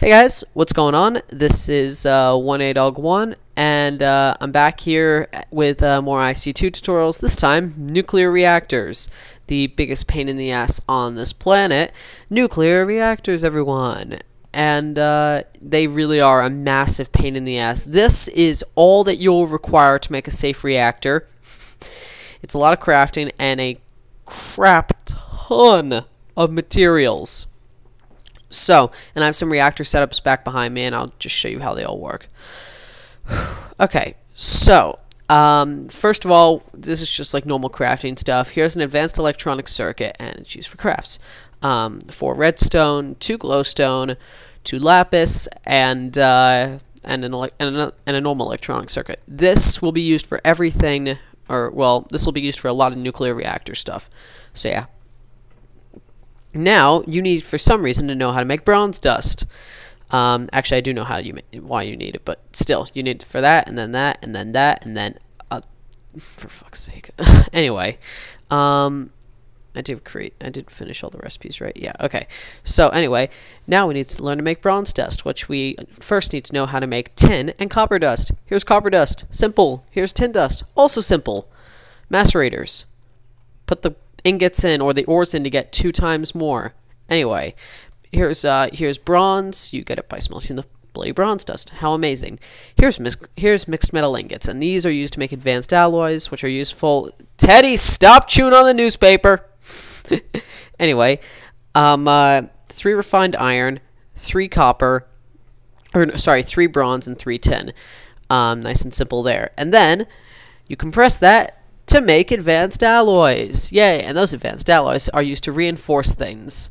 Hey guys, what's going on? This is 1ADog1, and I'm back here with more IC2 tutorials, this time nuclear reactors. The biggest pain in the ass on this planet, nuclear reactors, everyone. And they really are a massive pain in the ass. This is all that you'll require to make a safe reactor. It's a lot of crafting and a crap ton of materials. So, and I have some reactor setups back behind me, and I'll just show you how they all work. Okay, so, first of all, this is just like normal crafting stuff. Here's an advanced electronic circuit, and it's used for crafts. 4 redstone, 2 glowstone, 2 lapis, and a normal electronic circuit. This will be used for everything, or, well, this will be used for a lot of nuclear reactor stuff. So, yeah. Now, you need, for some reason, to know how to make bronze dust. Actually, I do know why you need it, but still, you need it for that, and then that, and then that, and then, for fuck's sake. Anyway, I did finish all the recipes, right? Yeah, okay. So, anyway, now we need to learn to make bronze dust, which we first need to know how to make tin and copper dust. Here's copper dust, simple. Here's tin dust, also simple. Macerators. Put the ingots in, or the ores in, to get 2 times more. Anyway, here's bronze. You get it by smelting the bloody bronze dust. How amazing. Here's mixed metal ingots, and these are used to make advanced alloys, which are useful. Teddy, stop chewing on the newspaper. Anyway, 3 refined iron, 3 copper, or sorry, 3 bronze and 3 tin. Nice and simple there. And then you compress that to make advanced alloys. Yay, and those advanced alloys are used to reinforce things.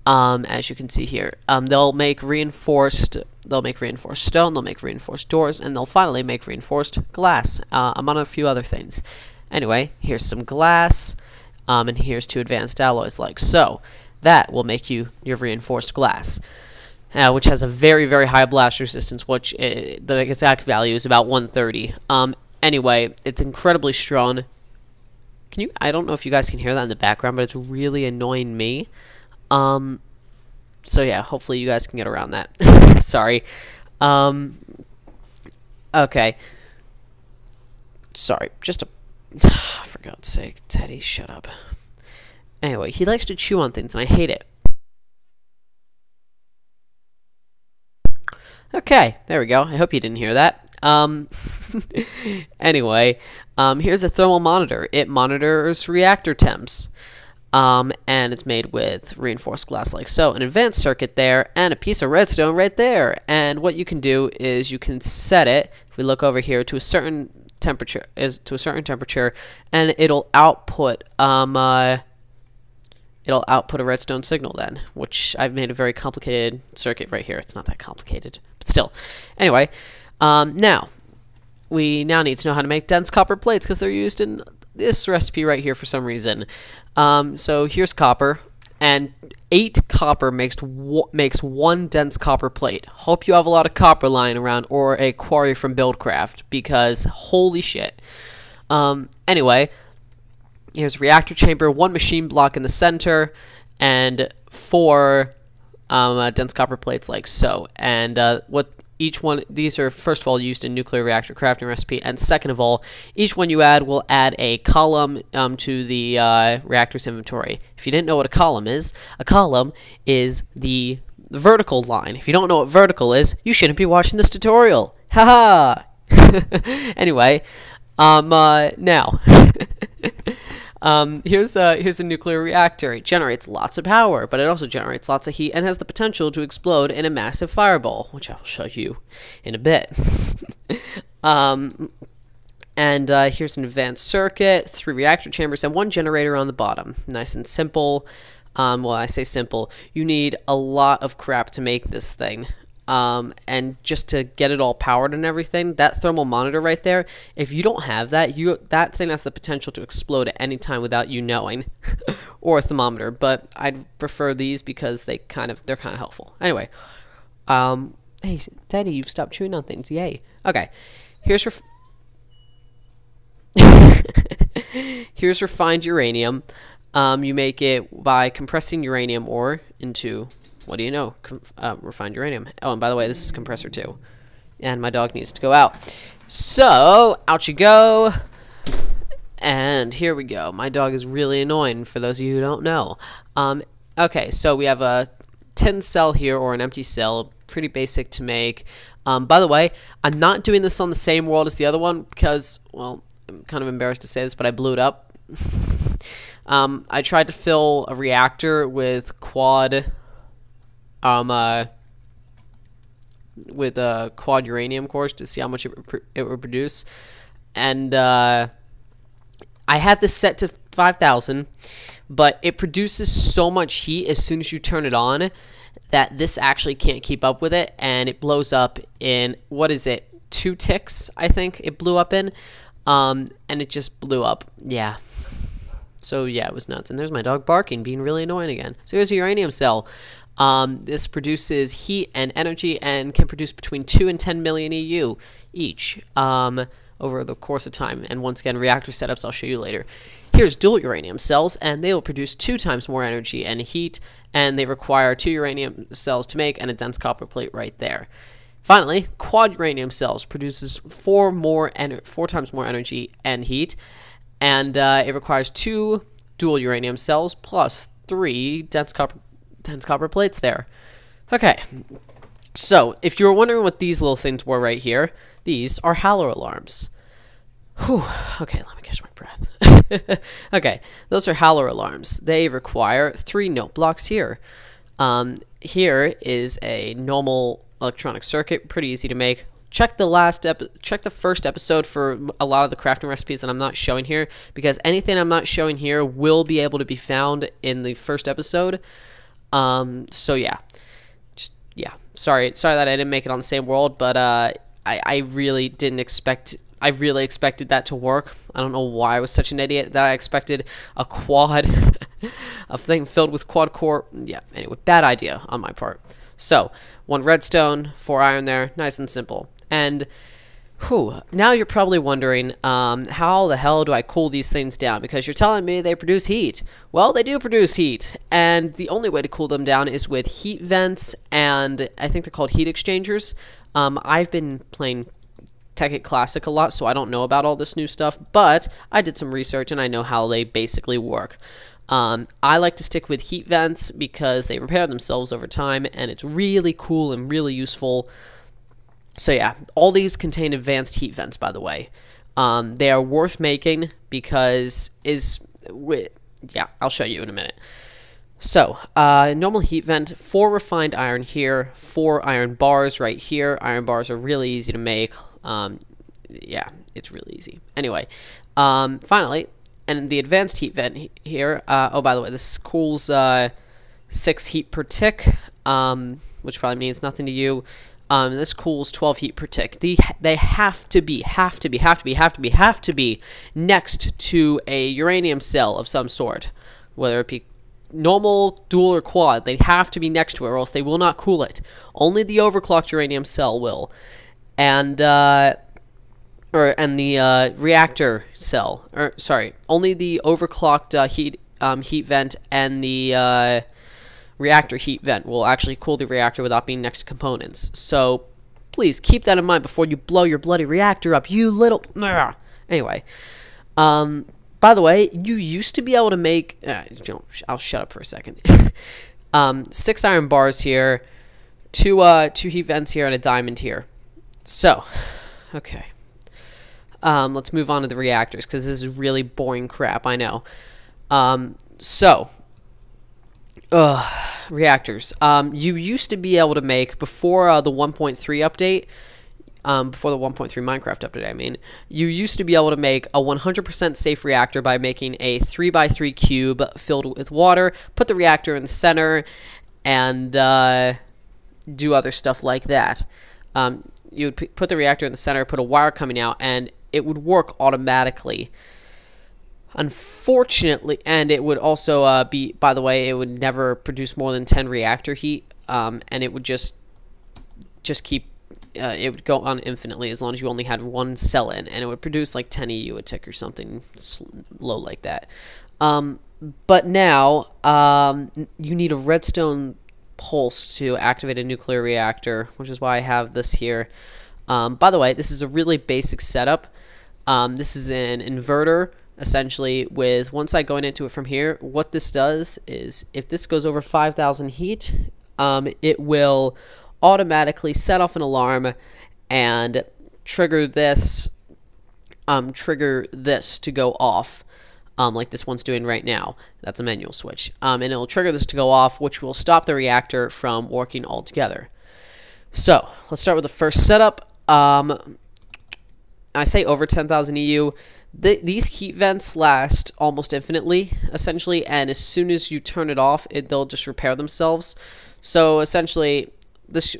As you can see here. They'll make reinforced stone, they'll make reinforced doors, and they'll finally make reinforced glass, among a few other things. Anyway, here's some glass, and here's 2 advanced alloys like so. That will make you your reinforced glass, which has a very, very high blast resistance, which the exact value is about 130. Anyway, it's incredibly strong. I don't know if you guys can hear that in the background, but it's really annoying me. So yeah, hopefully you guys can get around that. Sorry. Okay. Sorry, for God's sake, Teddy, shut up. Anyway, he likes to chew on things, and I hate it. Okay, there we go. I hope you didn't hear that. Anyway, here's a thermal monitor. It monitors reactor temps. And it's made with reinforced glass like so. An advanced circuit there, and a piece of redstone right there. And what you can do is you can set it, if we look over here, to a certain temperature, and it'll output a redstone signal then, which I've made a very complicated circuit right here. It's not that complicated, but still. Anyway, now we need to know how to make dense copper plates, because they're used in this recipe right here for some reason. So here's copper, and 8 copper makes 1 dense copper plate. Hope you have a lot of copper lying around, or a quarry from Buildcraft, because holy shit. Anyway, here's reactor chamber, 1 machine block in the center, and 4 dense copper plates like so. And each one, these are first of all used in nuclear reactor crafting recipe, and second of all, each one you add will add a column to the reactor's inventory. If you didn't know what a column is the vertical line. If you don't know what vertical is, you shouldn't be watching this tutorial. Haha. Anyway, now. Here's a nuclear reactor. It generates lots of power, but it also generates lots of heat and has the potential to explode in a massive fireball, which I'll show you in a bit. Here's an advanced circuit, 3 reactor chambers, and 1 generator on the bottom. Nice and simple. Well, I say simple. You need a lot of crap to make this thing. And just to get it all powered and everything, that thermal monitor right there, if you don't have that, that thing has the potential to explode at any time without you knowing. Or a thermometer, but I'd prefer they're kind of helpful. Anyway, hey, Daddy, you've stopped chewing on things. Yay. Okay. Here's refined uranium. You make it by compressing uranium ore into what do you know? Refined uranium. Oh, and by the way, this is compressor 2. And my dog needs to go out. So, out you go. And here we go. My dog is really annoying, for those of you who don't know. Okay, so we have a tin cell here, or an empty cell. Pretty basic to make. By the way, I'm not doing this on the same world as the other one because, well, I'm kind of embarrassed to say this, but I blew it up. I tried to fill a reactor with quad uranium cores to see how much it would produce, and I had this set to 5,000, but it produces so much heat as soon as you turn it on that this actually can't keep up with it, and it blows up in, what is it, 2 ticks, I think it blew up in, and it just blew up. Yeah. So yeah, it was nuts. And there's my dog barking, being really annoying again. So here's a uranium cell. This produces heat and energy and can produce between 2 and 10 million EU each over the course of time. And once again, reactor setups I'll show you later. Here's dual uranium cells, and they will produce 2 times more energy and heat, and they require 2 uranium cells to make and a dense copper plate right there. Finally, quad uranium cells produces 4 times more energy and heat, and it requires 2 dual uranium cells plus 3 dense copper plates there. Okay, so if you were wondering what these little things were right here, these are halo alarms. Whew. Okay, let me catch my breath. Okay, those are halo alarms. They require 3 note blocks here. Here is a normal electronic circuit, pretty easy to make. Check the first episode for a lot of the crafting recipes that I'm not showing here, because anything I'm not showing here will be able to be found in the first episode. So yeah, sorry that I didn't make it on the same world, but I really didn't expect. I really expected that to work. I don't know why I was such an idiot that I expected a quad, a thing filled with quad core. Yeah, anyway, bad idea on my part. So 1 redstone, 4 iron there, nice and simple. And now you're probably wondering, how the hell do I cool these things down? Because you're telling me they produce heat. Well, they do produce heat, and the only way to cool them down is with heat vents, and I think they're called heat exchangers. I've been playing Tekkit Classic a lot, so I don't know about all this new stuff, but I did some research and I know how they basically work. I like to stick with heat vents because they repair themselves over time, and it's really cool and really useful. So yeah, all these contain advanced heat vents, by the way. They are worth making because I'll show you in a minute. So, normal heat vent, 4 refined iron here, 4 iron bars right here. Iron bars are really easy to make. Yeah, it's really easy. Anyway, finally, and the advanced heat vent here, oh, by the way, this cools 6 heat per tick, which probably means nothing to you. This cools 12 heat per tick. They have to be next to a uranium cell of some sort, whether it be normal, dual, or quad. They have to be next to it, or else they will not cool it. Only the overclocked uranium cell will, and the reactor cell, or sorry, only the overclocked heat vent and the reactor heat vent will actually cool the reactor without being next to components. So please keep that in mind before you blow your bloody reactor up, you little. Anyway, by the way, you used to be able to make. I'll shut up for a second. 6 iron bars here, 2 heat vents here, and a diamond here. So, okay. Let's move on to the reactors, because this is really boring crap, I know. Reactors. You used to be able to make, before the 1.3 update, before the 1.3 Minecraft update, I mean, you used to be able to make a 100% safe reactor by making a 3x3 cube filled with water, put the reactor in the center, and do other stuff like that. You would put the reactor in the center, put a wire coming out, and it would work automatically. Unfortunately, and it would also be, by the way, it would never produce more than 10 reactor heat, and it would just keep, it would go on infinitely as long as you only had 1 cell in, and it would produce like 10 EU a tick or something low like that. But now, you need a redstone Pulse to activate a nuclear reactor, which is why I have this here. By the way, this is a really basic setup. This is an inverter, essentially, with one side going into it from here. What this does is, if this goes over 5,000 heat, it will automatically set off an alarm and trigger this to go off, like this one's doing right now. That's a manual switch. And it will trigger this to go off, which will stop the reactor from working altogether. So, let's start with the first setup. I say over 10,000 EU. These heat vents last almost infinitely, essentially, and as soon as you turn it off, they'll just repair themselves. So, essentially, this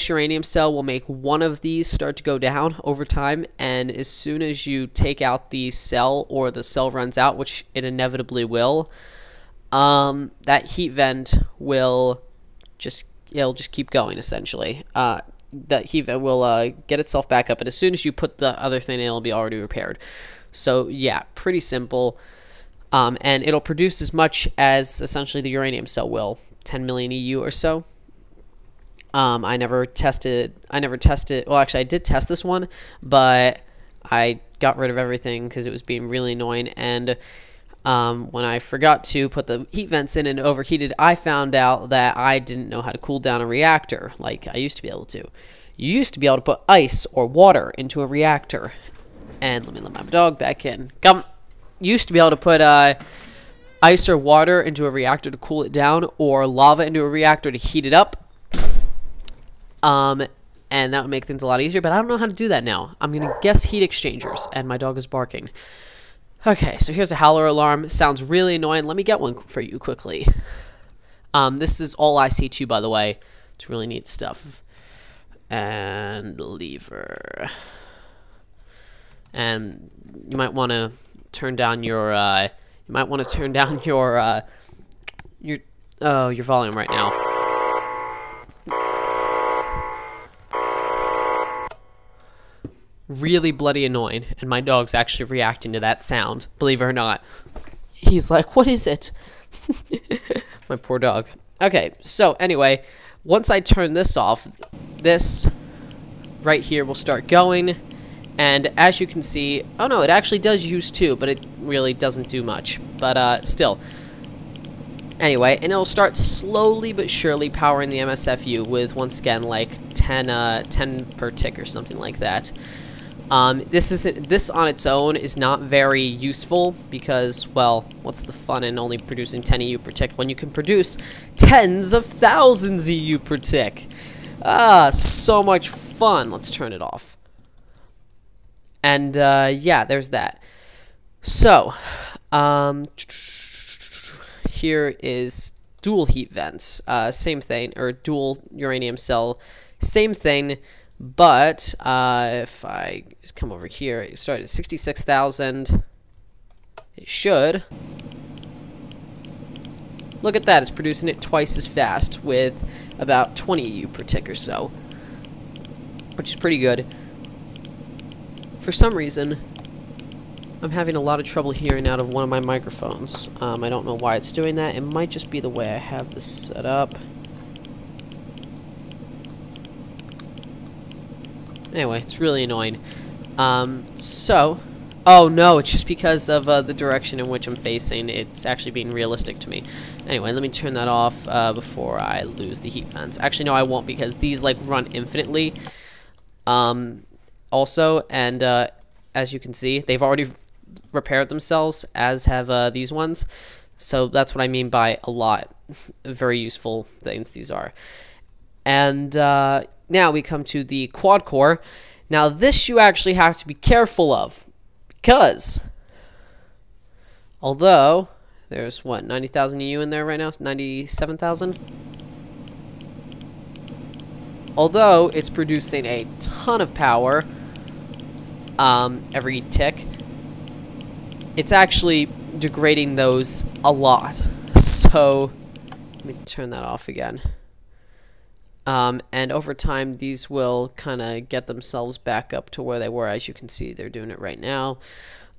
uranium cell will make one of these start to go down over time, and as soon as you take out the cell, or the cell runs out, which it inevitably will, that heat vent will it'll just keep going, essentially. That heat vent will get itself back up, and as soon as you put the other thing in, it'll be already repaired. So yeah, pretty simple. And it'll produce as much as essentially the uranium cell will, 10 million EU or so. I never tested, well, actually I did test this one, but I got rid of everything because it was being really annoying, and when I forgot to put the heat vents in and overheated, I found out that I didn't know how to cool down a reactor like I used to be able to. You used to be able to put ice or water into a reactor. And let me let my dog back in. Come. You used to be able to put ice or water into a reactor to cool it down, or lava into a reactor to heat it up. And that would make things a lot easier, but I don't know how to do that now. I'm going to guess heat exchangers, and my dog is barking. Okay, so here's a howler alarm. It sounds really annoying. Let me get one for you quickly. This is all IC2, by the way. It's really neat stuff. And lever. And you might want to turn down your your volume right now. Really bloody annoying, and my dog's actually reacting to that sound, believe it or not. He's like, what is it? My poor dog. Okay, so anyway, once I turn this off, this right here will start going, and as you can see, oh no, it actually does use 2, but it really doesn't do much, but still. Anyway, and it'll start slowly but surely powering the MSFU with, once again, like 10 per tick or something like that. This on its own is not very useful because, well, what's the fun in only producing 10 EU per tick when you can produce tens of thousands EU per tick? Ah, so much fun. Let's turn it off. And, yeah, there's that. So, here is dual heat vents. Same thing, or dual uranium cell. Same thing. But if I just come over here, it started at 66,000. It should. Look at that, it's producing it twice as fast with about 20 EU per tick or so, which is pretty good. For some reason, I'm having a lot of trouble hearing out of one of my microphones. I don't know why it's doing that. It might just be the way I have this set up. Anyway, it's really annoying. Oh no, it's just because of the direction in which I'm facing. It's actually being realistic to me. Anyway, let me turn that off before I lose the heat vents. Actually, no, I won't, because these like run infinitely. Also, and as you can see, they've already repaired themselves, as have these ones. So that's what I mean by a lot. Very useful things these are. And now we come to the quad core. Now this you actually have to be careful of, because although there's what, 90,000 EU in there right now, it's 97,000. Although it's producing a ton of power every tick, it's actually degrading those a lot. So let me turn that off again. And over time, these will kind of get themselves back up to where they were. As you can see, they're doing it right now.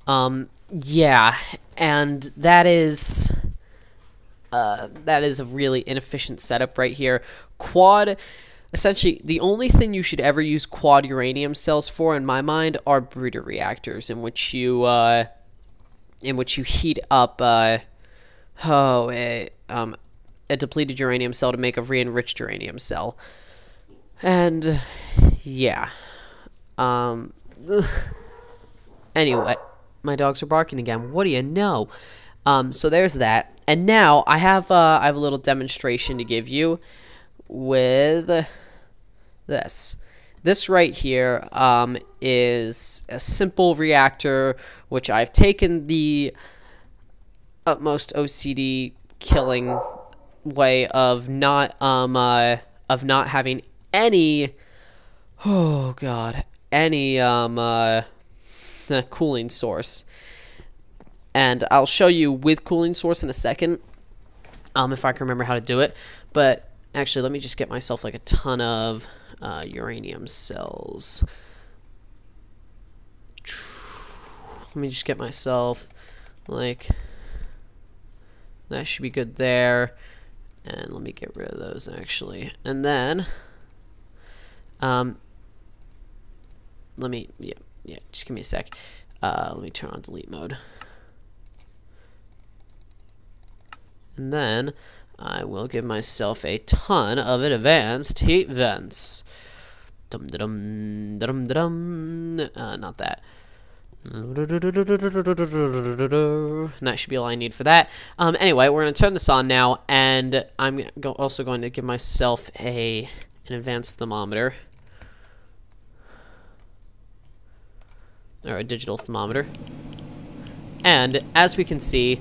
Yeah, and that is that is a really inefficient setup right here. Quad, essentially, the only thing you should ever use quad uranium cells for, in my mind, are breeder reactors, in which you heat up a depleted uranium cell to make a re-enriched uranium cell. And yeah, anyway, my dogs are barking again. What do you know? So there's that. And now I have a little demonstration to give you with this. This right here is a simple reactor, which I've taken the utmost OCD killing way of not having any cooling source. And I'll show you with cooling source in a second, if I can remember how to do it. But actually, let me just get myself like a ton of uranium cells. Let me just get myself like, that should be good there. And let me get rid of those actually. And then just give me a sec. Let me turn on delete mode. And then I will give myself a ton of advanced heat vents. Not that. And that should be all I need for that. Anyway, we're going to turn this on now, and I'm also going to give myself an advanced thermometer. Or a digital thermometer. And as we can see,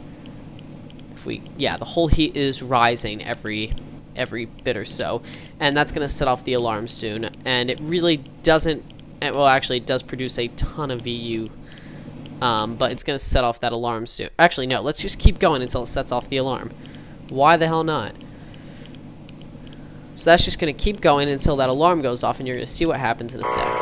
the whole heat is rising every bit or so, and that's going to set off the alarm soon. And it really doesn't, well, actually it does produce a ton of VU, but it's going to set off that alarm soon. Actually, no, let's just keep going until it sets off the alarm. Why the hell not? So that's just going to keep going until that alarm goes off, and you're going to see what happens in a sec.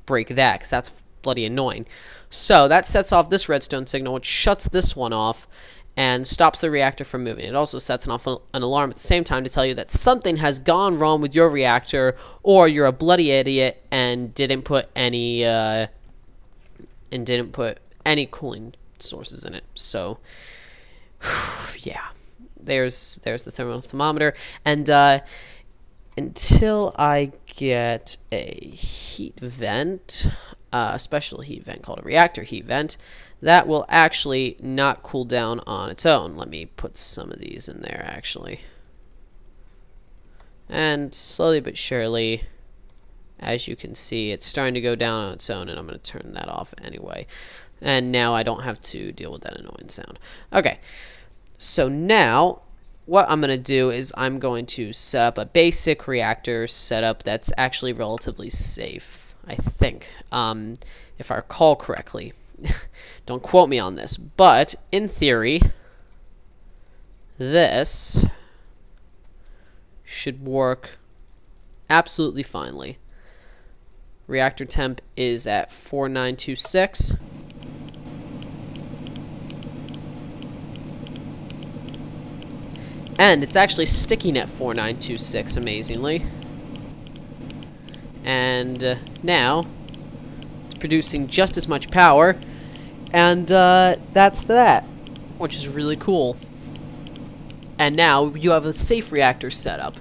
Break that, because that's bloody annoying. So that sets off this redstone signal, which shuts this one off and stops the reactor from moving. It also sets off an alarm at the same time to tell you that something has gone wrong with your reactor, or you're a bloody idiot and didn't put any cooling sources in it. So yeah, there's the thermometer. And until I get a heat vent, a special heat vent called a reactor heat vent, that will actually not cool down on its own. Let me put some of these in there, actually. And slowly but surely, as you can see, it's starting to go down on its own, and I'm going to turn that off anyway. And now I don't have to deal with that annoying sound. Okay, so now what I'm going to do is I'm going to set up a basic reactor setup that's actually relatively safe, I think, if I recall correctly. Don't quote me on this, but in theory, this should work absolutely finely. Reactor temp is at 4926. And it's actually sticking at 4926, amazingly. And now it's producing just as much power, and that's that, which is really cool. And now you have a safe reactor setup.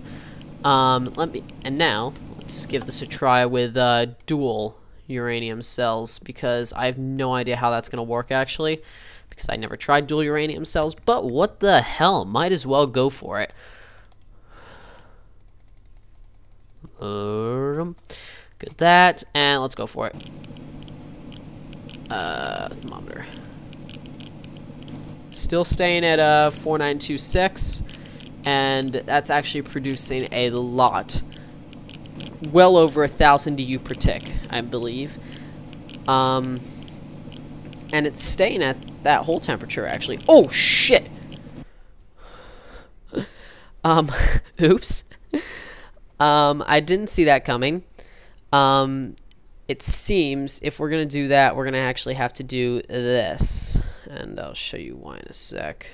Now let's give this a try with dual uranium cells, because I have no idea how that's gonna work actually, because I never tried dual uranium cells. But what the hell, might as well go for it. Good that, and let's go for it. Thermometer. Still staying at 4926, and that's actually producing a lot. Well over 1,000 DU per tick, I believe. And it's staying at that whole temperature, actually. Oh, shit! Oops. I didn't see that coming. it seems if we're going to do that, we're going to actually have to do this. And I'll show you why in a sec.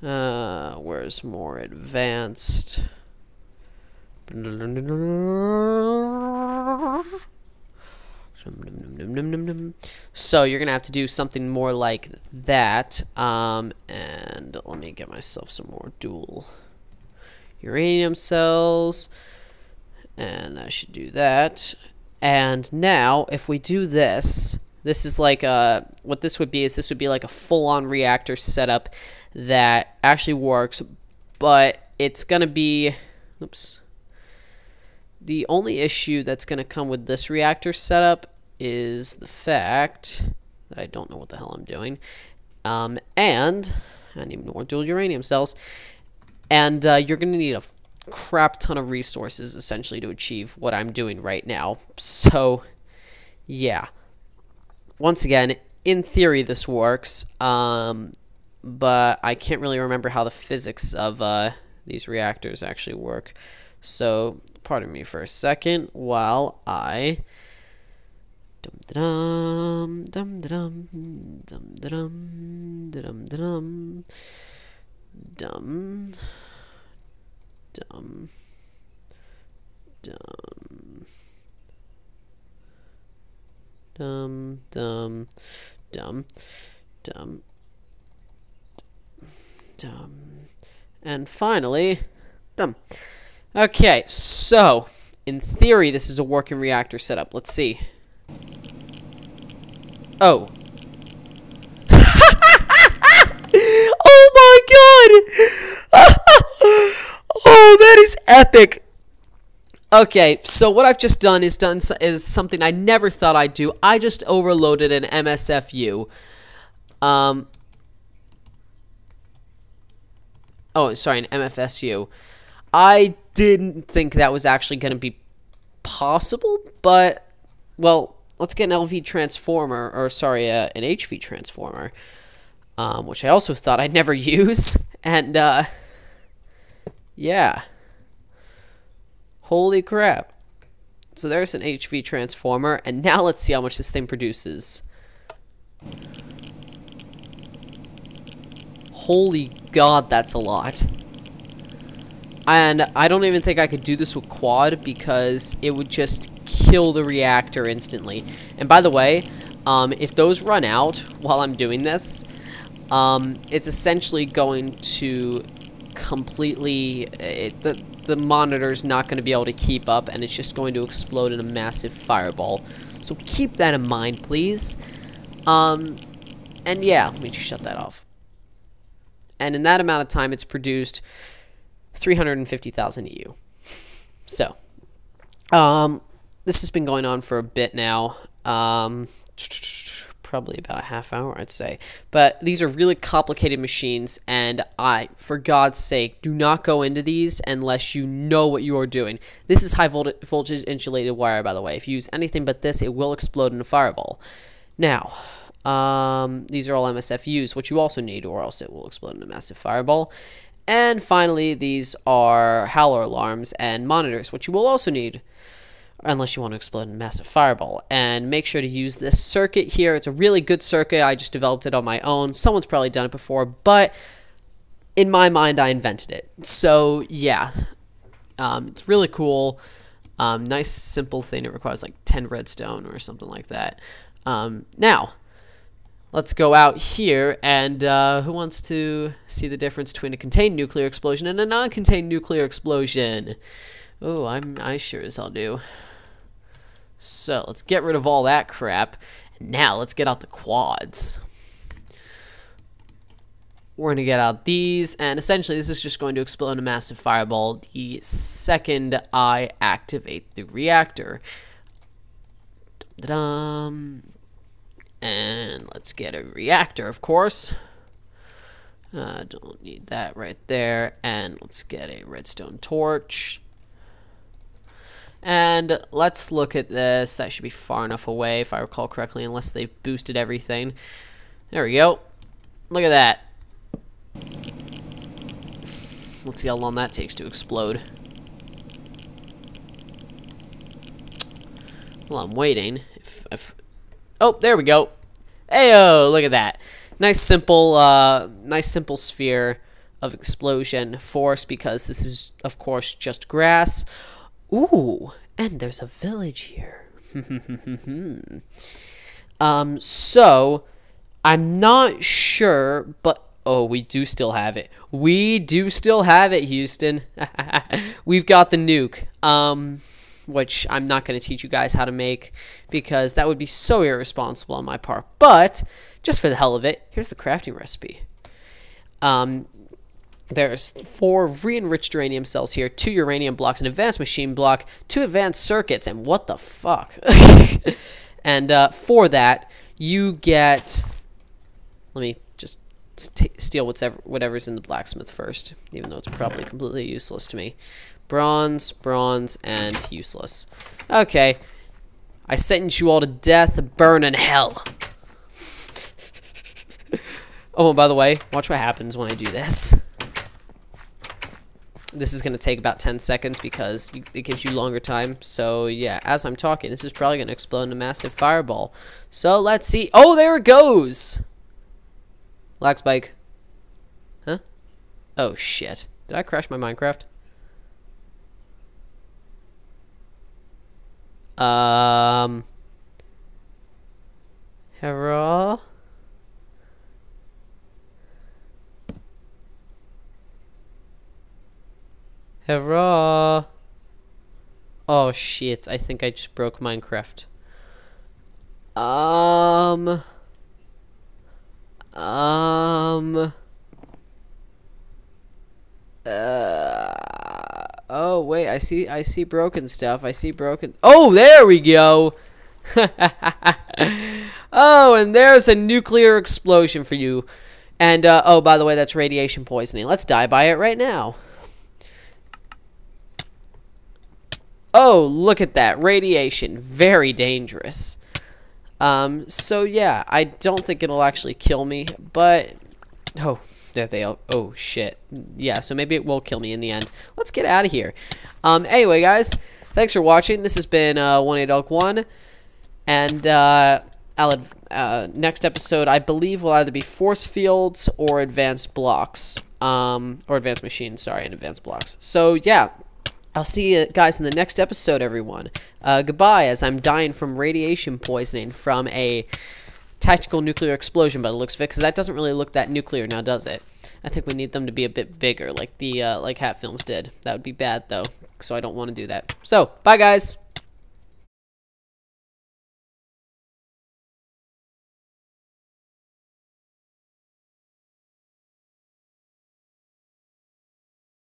Where's more advanced? So you're gonna have to do something more like that. And let me get myself some more dual uranium cells, and I should do that. And now, if we do this, this is like what this would be is this would be like a full-on reactor setup that actually works, but it's gonna be, oops. The only issue that's going to come with this reactor setup is the fact that I don't know what the hell I'm doing. And I need more dual uranium cells. And you're going to need a crap ton of resources, essentially, to achieve what I'm doing right now. So, yeah. Once again, in theory, this works. But I can't really remember how the physics of these reactors actually work. So, pardon me for a second while I dum dum dum dum dum dum dum dum dum dum dum dum dum dum and finally dum. Okay, so, in theory, this is a working reactor setup. Let's see. Oh. Oh my god! Oh, that is epic! Okay, so what I've just done is something I never thought I'd do. I just overloaded an MSFU. Oh, sorry, an MFSU. I didn't think that was actually going to be possible, but, well, let's get an LV transformer, or sorry, an HV transformer, which I also thought I'd never use, and, yeah. Holy crap. So there's an HV transformer, and now let's see how much this thing produces. Holy god, that's a lot. And I don't even think I could do this with quad because it would just kill the reactor instantly. And by the way, if those run out while I'm doing this, it's essentially going to completely... the monitor's not going to be able to keep up, and it's just going to explode in a massive fireball. So keep that in mind, please. And yeah, let me just shut that off. And in that amount of time, it's produced 350,000 EU. So, this has been going on for a bit now. Probably about a half hour, I'd say. But these are really complicated machines, and for God's sake, do not go into these unless you know what you are doing. This is high voltage insulated wire, by the way. If you use anything but this, it will explode in a fireball. Now, these are all MSFUs, which you also need, or else it will explode in a massive fireball. And finally, these are howler alarms and monitors, which you will also need, unless you want to explode in a massive fireball. And make sure to use this circuit here. It's a really good circuit. I just developed it on my own. Someone's probably done it before, but in my mind, I invented it. So, yeah. It's really cool. Nice, simple thing. It requires like 10 redstone or something like that. Now, let's go out here, and who wants to see the difference between a contained nuclear explosion and a non-contained nuclear explosion? Oh, I sure as hell do. So, let's get rid of all that crap, and now let's get out the quads. We're going to get out these, and essentially this is just going to explode in a massive fireball the second I activate the reactor. Dum-da-dum. And let's get a reactor, of course. Don't need that right there. And let's get a redstone torch. And let's look at this. That should be far enough away, if I recall correctly, unless they've boosted everything. There we go. Look at that. Let's see how long that takes to explode. Well, I'm waiting. Oh, there we go. Heyo, look at that. Nice simple sphere of explosion force, because this is, of course, just grass. Ooh, and there's a village here. So I'm not sure, but oh, we do still have it. We do still have it, Houston. We've got the nuke. Which I'm not going to teach you guys how to make, because that would be so irresponsible on my part. But just for the hell of it, here's the crafting recipe. There's 4 re-enriched uranium cells here, 2 uranium blocks, an advanced machine block, 2 advanced circuits, and what the fuck? And for that, you get... Let me just steal whatever's in the blacksmith first, even though it's probably completely useless to me. Bronze, bronze, and useless. Okay. I sentence you all to death, burn in hell. Oh, and by the way, watch what happens when I do this. This is going to take about 10 seconds because it gives you longer time. So, yeah, as I'm talking, this is probably going to explode in a massive fireball. So, let's see. Oh, there it goes! Lag spike. Huh? Oh, shit. Did I crash my Minecraft? Hurrah. Hurrah. Oh shit, I think I just broke Minecraft. Oh wait, I see broken stuff. I see broken. Oh, there we go. Oh, and there's a nuclear explosion for you. And oh, by the way, that's radiation poisoning. Let's die by it right now. Oh, look at that radiation. Very dangerous. So yeah, I don't think it'll actually kill me, but oh, there they are. Oh shit. Yeah, so maybe it will kill me in the end. Let's get out of here. Anyway, guys, thanks for watching. This has been 18Dog1, and next episode, I believe, will either be force fields or advanced blocks, or advanced machines. Sorry, and advanced blocks. So yeah. I'll see you guys in the next episode, everyone. Goodbye, as I'm dying from radiation poisoning from a tactical nuclear explosion by the looks of it, because that doesn't really look that nuclear now, does it? I think we need them to be a bit bigger, like the like Hat Films did. That would be bad, though, so I don't want to do that. So, bye, guys.